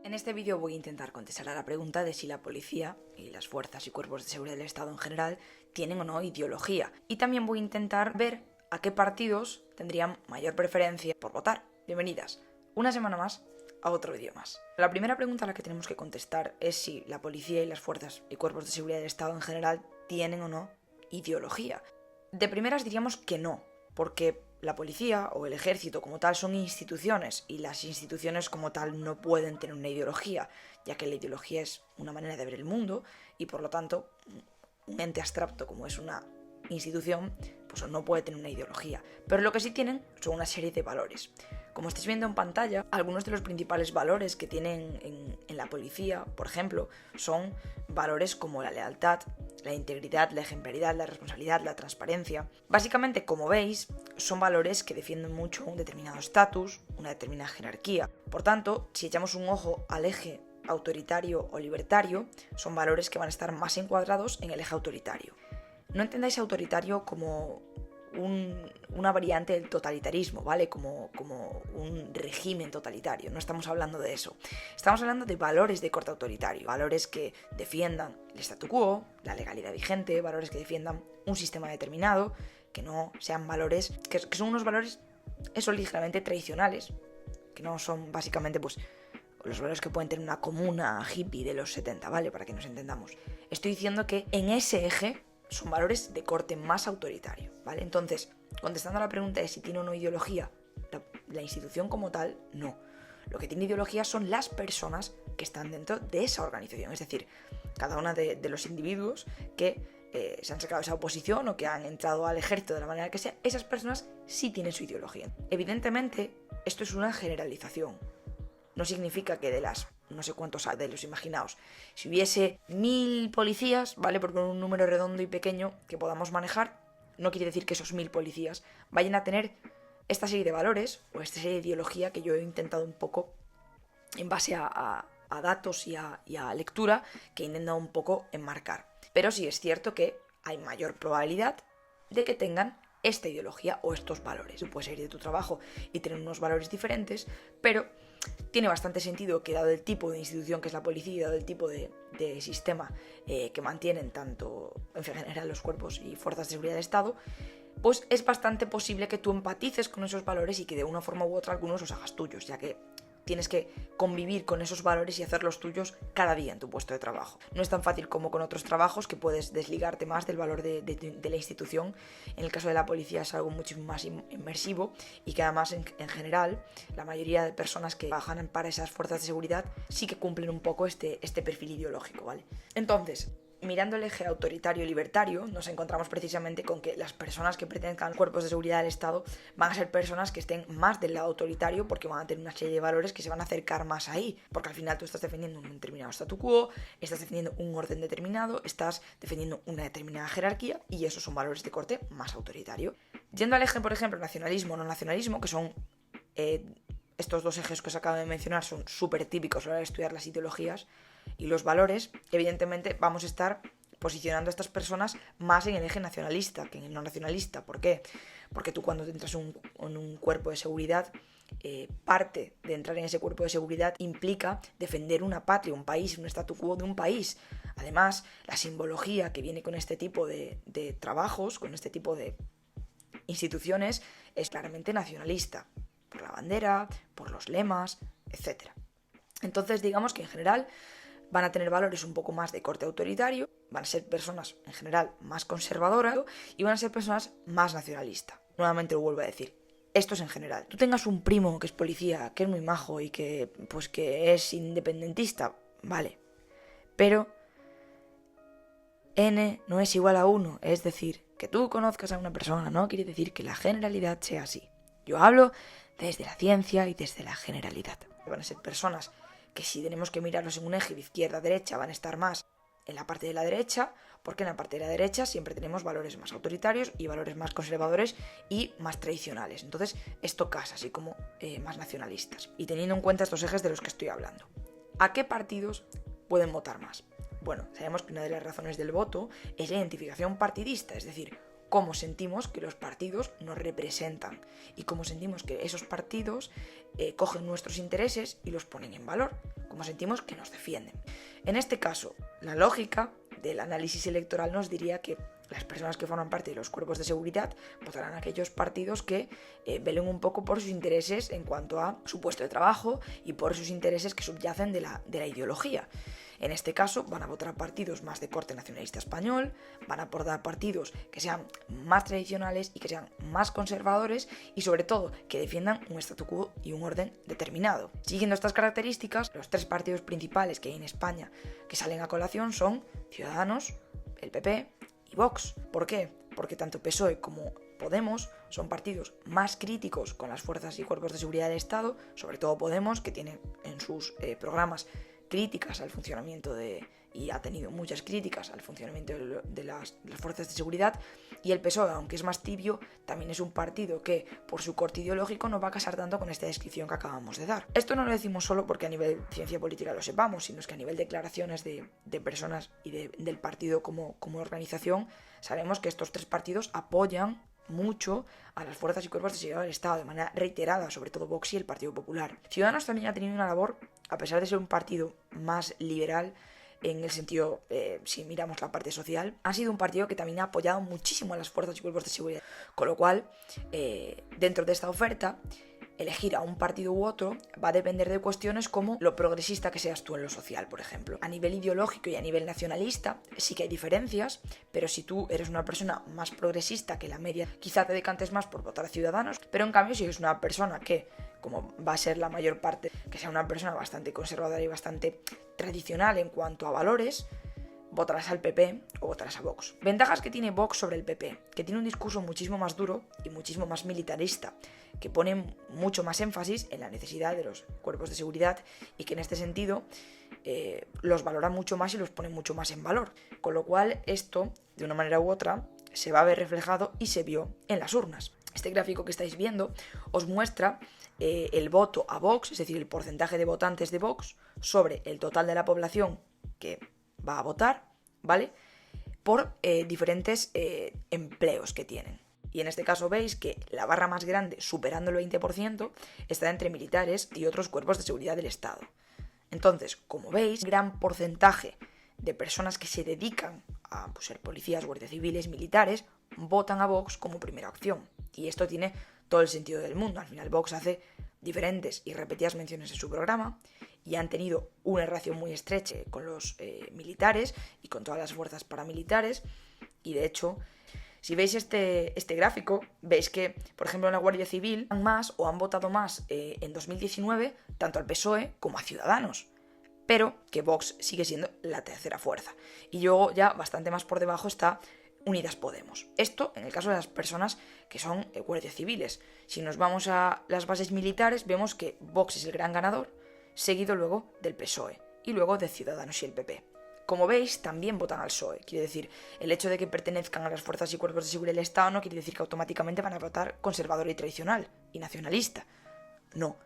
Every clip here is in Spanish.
En este vídeo voy a intentar contestar a la pregunta de si la policía y las fuerzas y cuerpos de seguridad del Estado en general tienen o no ideología. Y también voy a intentar ver a qué partidos tendrían mayor preferencia por votar. Bienvenidas una semana más a otro vídeo más. La primera pregunta a la que tenemos que contestar es si la policía y las fuerzas y cuerpos de seguridad del Estado en general tienen o no ideología. De primeras diríamos que no, porque la policía o el ejército como tal son instituciones y las instituciones como tal no pueden tener una ideología, ya que la ideología es una manera de ver el mundo y por lo tanto un ente abstracto como es una institución pues no puede tener una ideología. Pero lo que sí tienen son una serie de valores. Como estáis viendo en pantalla, algunos de los principales valores que tienen en la policía, por ejemplo, son valores como la lealtad, la integridad, la ejemplaridad, la responsabilidad, la transparencia. Básicamente, como veis, son valores que defienden mucho un determinado estatus, una determinada jerarquía. Por tanto, si echamos un ojo al eje autoritario o libertario, son valores que van a estar más encuadrados en el eje autoritario. No entendáis autoritario como una variante del totalitarismo, ¿vale? Como un régimen totalitario. No estamos hablando de eso. Estamos hablando de valores de corte autoritario. Valores que defiendan el statu quo, la legalidad vigente, valores que defiendan un sistema determinado, que no sean valores, que son unos valores, ligeramente tradicionales, que no son básicamente, pues, los valores que pueden tener una comuna hippie de los 70, ¿vale? Para que nos entendamos. Estoy diciendo que en ese eje son valores de corte más autoritario, ¿vale? Entonces, contestando a la pregunta de si tiene o no ideología, la institución como tal, no. Lo que tiene ideología son las personas que están dentro de esa organización, es decir, cada una de los individuos que se han sacado esa oposición o que han entrado al ejército de la manera que sea, esas personas sí tienen su ideología. Evidentemente, esto es una generalización. No significa que de las no sé cuántos de los imaginaos, si hubiese 1000 policías, ¿vale? Porque un número redondo y pequeño que podamos manejar, no quiere decir que esos 1000 policías vayan a tener esta serie de valores o esta serie de ideología que yo he intentado un poco, en base a datos y a lectura, que he intentado un poco enmarcar. Pero sí es cierto que hay mayor probabilidad de que tengan esta ideología o estos valores. Tú puedes salir de tu trabajo y tener unos valores diferentes, pero tiene bastante sentido que, dado el tipo de institución que es la policía, dado el tipo de sistema que mantienen tanto en general los cuerpos y fuerzas de seguridad del Estado, pues es bastante posible que tú empatices con esos valores y que de una forma u otra algunos los hagas tuyos, ya que tienes que convivir con esos valores y hacerlos tuyos cada día en tu puesto de trabajo. No es tan fácil como con otros trabajos, que puedes desligarte más del valor de la institución. En el caso de la policía es algo mucho más inmersivo y que además en general la mayoría de personas que trabajan para esas fuerzas de seguridad sí que cumplen un poco este perfil ideológico, ¿vale? Entonces, mirando el eje autoritario-libertario, nos encontramos precisamente con que las personas que pertenezcan a cuerpos de seguridad del Estado van a ser personas que estén más del lado autoritario, porque van a tener una serie de valores que se van a acercar más ahí, porque al final tú estás defendiendo un determinado statu quo, estás defendiendo un orden determinado, estás defendiendo una determinada jerarquía, y esos son valores de corte más autoritario. Yendo al eje, por ejemplo, nacionalismo o no nacionalismo, que son estos dos ejes que os acabo de mencionar, son súper típicos a la hora de estudiar las ideologías y los valores. Evidentemente vamos a estar posicionando a estas personas más en el eje nacionalista que en el no nacionalista. ¿Por qué? Porque tú, cuando entras en un cuerpo de seguridad, parte de entrar en ese cuerpo de seguridad implica defender una patria, un país, un statu quo de un país. Además, la simbología que viene con este tipo de trabajos, con este tipo de instituciones, es claramente nacionalista, por la bandera, por los lemas, etc. Entonces, digamos que en general van a tener valores un poco más de corte autoritario, van a ser personas en general más conservadoras y van a ser personas más nacionalistas. Nuevamente lo vuelvo a decir, esto es en general. Tú tengas un primo que es policía, que es muy majo y que es independentista, vale, pero n no es igual a 1, es decir, que tú conozcas a una persona no quiere decir que la generalidad sea así. Yo hablo desde la ciencia y desde la generalidad. Van a ser personas que, si tenemos que mirarlos en un eje de izquierda a derecha, van a estar más en la parte de la derecha, porque en la parte de la derecha siempre tenemos valores más autoritarios y valores más conservadores y más tradicionales. Entonces esto casa, así como más nacionalistas. Y teniendo en cuenta estos ejes de los que estoy hablando, ¿a qué partidos pueden votar más? Bueno, sabemos que una de las razones del voto es la identificación partidista, es decir, cómo sentimos que los partidos nos representan y cómo sentimos que esos partidos cogen nuestros intereses y los ponen en valor, cómo sentimos que nos defienden. En este caso, la lógica del análisis electoral nos diría que las personas que forman parte de los cuerpos de seguridad votarán a aquellos partidos que velen un poco por sus intereses en cuanto a su puesto de trabajo y por sus intereses que subyacen de la ideología. En este caso van a votar a partidos más de corte nacionalista español, van a votar a partidos que sean más tradicionales y que sean más conservadores y sobre todo que defiendan un statu quo y un orden determinado. Siguiendo estas características, los 3 partidos principales que hay en España que salen a colación son Ciudadanos, el PP y Vox. ¿Por qué? Porque tanto PSOE como Podemos son partidos más críticos con las fuerzas y cuerpos de seguridad del Estado, sobre todo Podemos, que tiene en sus programas críticas al funcionamiento y ha tenido muchas críticas al funcionamiento de las fuerzas de seguridad, y el PSOE, aunque es más tibio, también es un partido que por su corte ideológico no va a casar tanto con esta descripción que acabamos de dar. Esto no lo decimos solo porque a nivel de ciencia política lo sepamos, sino es que a nivel de declaraciones de personas y del partido como organización, sabemos que estos 3 partidos apoyan mucho a las fuerzas y cuerpos de seguridad del Estado de manera reiterada, sobre todo Vox y el Partido Popular. Ciudadanos también ha tenido una labor, a pesar de ser un partido más liberal en el sentido, si miramos la parte social, ha sido un partido que también ha apoyado muchísimo a las fuerzas y cuerpos de seguridad, con lo cual dentro de esta oferta elegir a un partido u otro va a depender de cuestiones como lo progresista que seas tú en lo social, por ejemplo. A nivel ideológico y a nivel nacionalista sí que hay diferencias, pero si tú eres una persona más progresista que la media, quizá te decantes más por votar a Ciudadanos, pero en cambio si eres una persona que, como va a ser la mayor parte, que sea una persona bastante conservadora y bastante tradicional en cuanto a valores, votarás al PP o votarás a Vox. Ventajas que tiene Vox sobre el PP, que tiene un discurso muchísimo más duro y muchísimo más militarista, que pone mucho más énfasis en la necesidad de los cuerpos de seguridad y que en este sentido los valora mucho más y los pone mucho más en valor. Con lo cual esto, de una manera u otra, se va a ver reflejado y se vio en las urnas. Este gráfico que estáis viendo os muestra el voto a Vox, es decir, el porcentaje de votantes de Vox sobre el total de la población que va a votar, ¿vale? Por diferentes empleos que tienen. Y en este caso veis que la barra más grande, superando el 20%, está entre militares y otros cuerpos de seguridad del Estado. Entonces, como veis, gran porcentaje de personas que se dedican a ser policías, guardias civiles, militares, votan a Vox como primera opción. Y esto tiene todo el sentido del mundo. Al final Vox hace diferentes y repetidas menciones en su programa y han tenido una relación muy estrecha con los militares y con todas las fuerzas paramilitares. Y de hecho, si veis este gráfico, veis que, por ejemplo, en la Guardia Civil han votado más en 2019 tanto al PSOE como a Ciudadanos, pero que Vox sigue siendo la tercera fuerza. Y luego ya bastante más por debajo está Unidas Podemos. Esto en el caso de las personas que son guardias civiles. Si nos vamos a las bases militares, vemos que Vox es el gran ganador, seguido luego del PSOE y luego de Ciudadanos y el PP. Como veis, también votan al PSOE. Quiere decir, el hecho de que pertenezcan a las fuerzas y cuerpos de seguridad del Estado no quiere decir que automáticamente van a votar conservador y tradicional y nacionalista. No.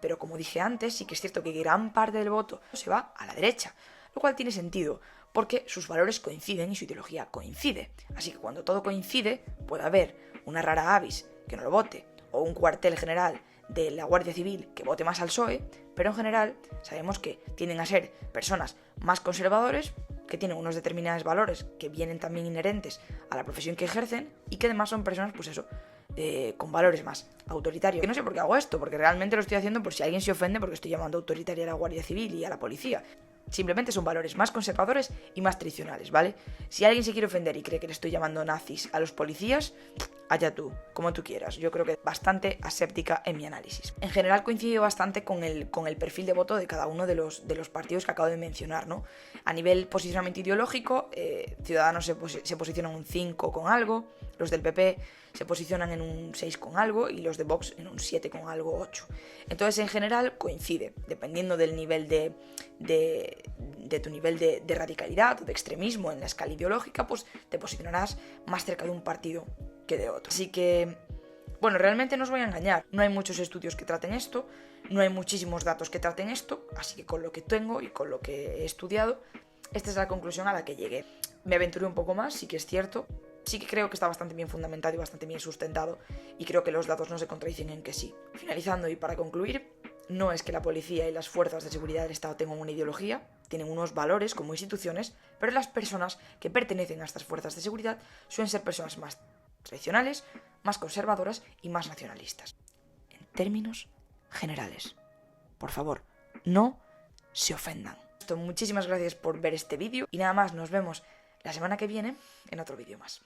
Pero como dije antes, sí que es cierto que gran parte del voto se va a la derecha, lo cual tiene sentido, porque sus valores coinciden y su ideología coincide. Así que cuando todo coincide, puede haber una rara avis que no lo vote, o un cuartel general de la Guardia Civil que vote más al PSOE, pero en general sabemos que tienden a ser personas más conservadores, que tienen unos determinados valores que vienen también inherentes a la profesión que ejercen y que además son personas, pues eso, con valores más autoritarios. Que no sé por qué hago esto, porque realmente lo estoy haciendo por si alguien se ofende porque estoy llamando autoritaria a la Guardia Civil y a la policía. Simplemente son valores más conservadores y más tradicionales, ¿vale? Si alguien se quiere ofender y cree que le estoy llamando nazis a los policías, allá tú, como tú quieras. Yo creo que bastante aséptica en mi análisis. En general coincide bastante con el perfil de voto de cada uno de los partidos que acabo de mencionar, ¿no? A nivel posicionamiento ideológico, Ciudadanos se posicionan en un 5 con algo, los del PP se posicionan en un 6 con algo y los de Vox en un 7 con algo, 8. Entonces, en general, coincide, dependiendo del nivel de tu nivel de radicalidad o de extremismo en la escala ideológica, pues te posicionarás más cerca de un partido que de otro. Así que, bueno, realmente no os voy a engañar, no hay muchos estudios que traten esto, no hay muchísimos datos que traten esto, así que con lo que tengo y con lo que he estudiado, esta es la conclusión a la que llegué. Me aventuré un poco más, sí que es cierto, sí que creo que está bastante bien fundamentado y bastante bien sustentado, y creo que los datos no se contradicen en que sí. Finalizando y para concluir, no es que la policía y las fuerzas de seguridad del Estado tengan una ideología, tienen unos valores como instituciones, pero las personas que pertenecen a estas fuerzas de seguridad suelen ser personas más tradicionales, más conservadoras y más nacionalistas. En términos generales. Por favor, no se ofendan. Muchísimas gracias por ver este vídeo y nada más, nos vemos la semana que viene en otro vídeo más.